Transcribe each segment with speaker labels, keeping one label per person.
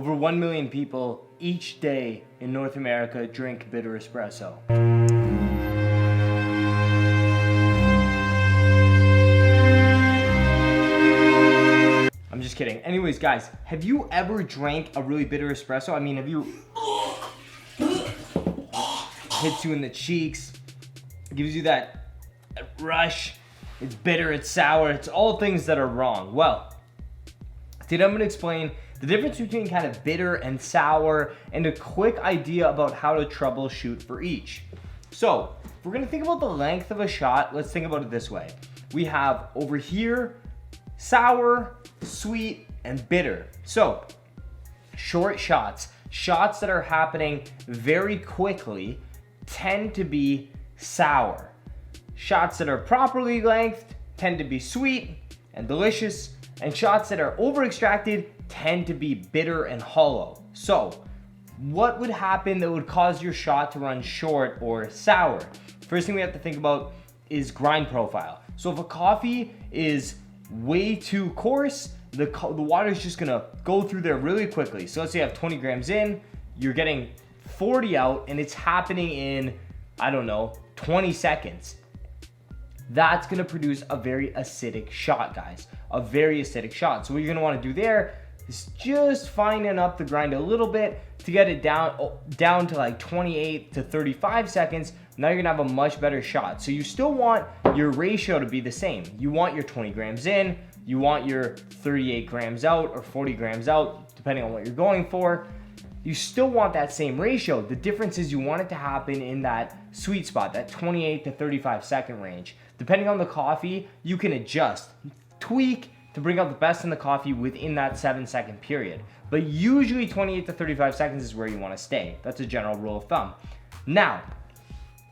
Speaker 1: Over 1 million people each day in North America drink bitter espresso. I'm just kidding. Anyways, guys, have you ever drank a really bitter espresso? I mean, have you... hits you in the cheeks, gives you that rush. It's bitter, it's sour, it's all things that are wrong. Well, today I'm gonna explain the difference between kind of bitter and sour and a quick idea about how to troubleshoot for each. So, if we're gonna think about the length of a shot, let's think about it this way. We have over here, sour, sweet, and bitter. So, short shots that are happening very quickly tend to be sour. Shots that are properly lengthed tend to be sweet and delicious, and shots that are over extracted tend to be bitter and hollow. So, what would happen that would cause your shot to run short or sour? First thing we have to think about is grind profile. So if a coffee is way too coarse, the water is just gonna go through there really quickly. So let's say you have 20 grams in, you're getting 40 out, and it's happening in, I don't know, 20 seconds. That's gonna produce a very acidic shot, guys. A very acidic shot. So what you're gonna wanna do there is just finen up the grind a little bit to get it down to like 28 to 35 seconds. Now you're gonna have a much better shot. So you still want your ratio to be the same. You want your 20 grams in, you want your 38 grams out or 40 grams out, depending on what you're going for. You still want that same ratio. The difference is you want it to happen in that sweet spot, that 28 to 35 second range. Depending on the coffee, you can adjust, tweak to bring out the best in the coffee within that 7-second period. But usually 28 to 35 seconds is where you want to stay. That's a general rule of thumb. Now,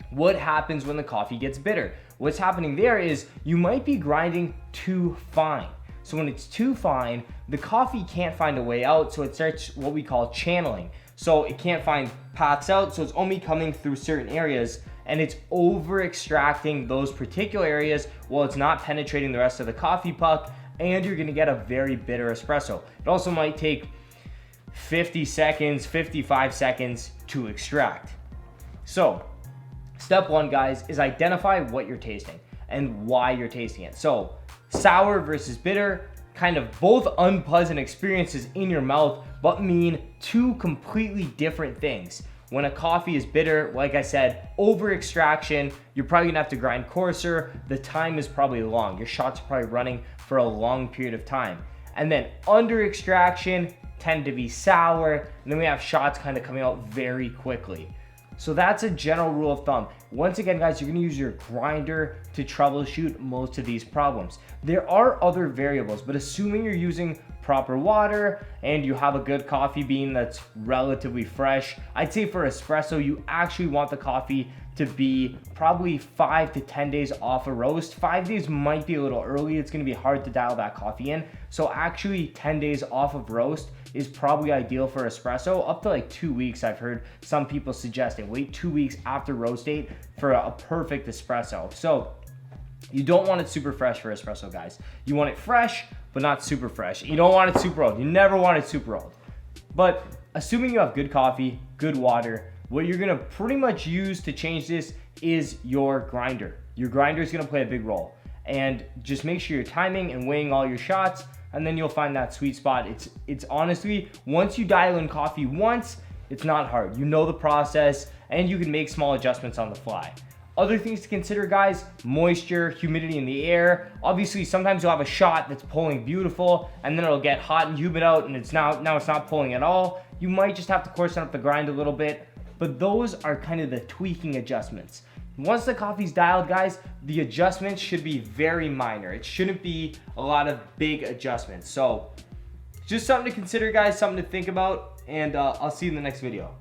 Speaker 1: what happens when the coffee gets bitter? What's happening there is you might be grinding too fine. So when it's too fine, the coffee can't find a way out, so it starts what we call channeling. So it can't find paths out, so it's only coming through certain areas, and it's over extracting those particular areas while it's not penetrating the rest of the coffee puck, and you're gonna get a very bitter espresso. It also might take 50 seconds, 55 seconds to extract. So, step one, guys, is identify what you're tasting and why you're tasting it. So, sour versus bitter, kind of both unpleasant experiences in your mouth, but mean two completely different things. When a coffee is bitter, like I said, over extraction, you're probably gonna have to grind coarser. The time is probably long. Your shots are probably running for a long period of time. And then under extraction tend to be sour, and then we have shots kind of coming out very quickly. So that's a general rule of thumb. Once again, guys, you're gonna use your grinder to troubleshoot most of these problems. There are other variables, but assuming you're using proper water and you have a good coffee bean that's relatively fresh, I'd say for espresso, you actually want the coffee to be probably 5 to 10 days off a roast. 5 days might be a little early. It's gonna be hard to dial that coffee in. So actually 10 days off of roast is probably ideal for espresso. Up to like 2 weeks, I've heard some people suggesting wait 2 weeks after roast date for a perfect espresso. So you don't want it super fresh for espresso, guys. You want it fresh, but not super fresh. You don't want it super old. You never want it super old. But assuming you have good coffee, good water, what you're gonna pretty much use to change this is your grinder. Your grinder is gonna play a big role. And just make sure you're timing and weighing all your shots, and then you'll find that sweet spot. It's honestly, once you dial in coffee once, it's not hard. You know the process, and you can make small adjustments on the fly. Other things to consider, guys, moisture, humidity in the air. Obviously, sometimes you'll have a shot that's pulling beautiful, and then it'll get hot and humid out, and now it's not pulling at all. You might just have to coarsen up the grind a little bit, but those are kind of the tweaking adjustments. Once the coffee's dialed, guys, the adjustments should be very minor. It shouldn't be a lot of big adjustments. So just something to consider, guys, something to think about, and I'll see you in the next video.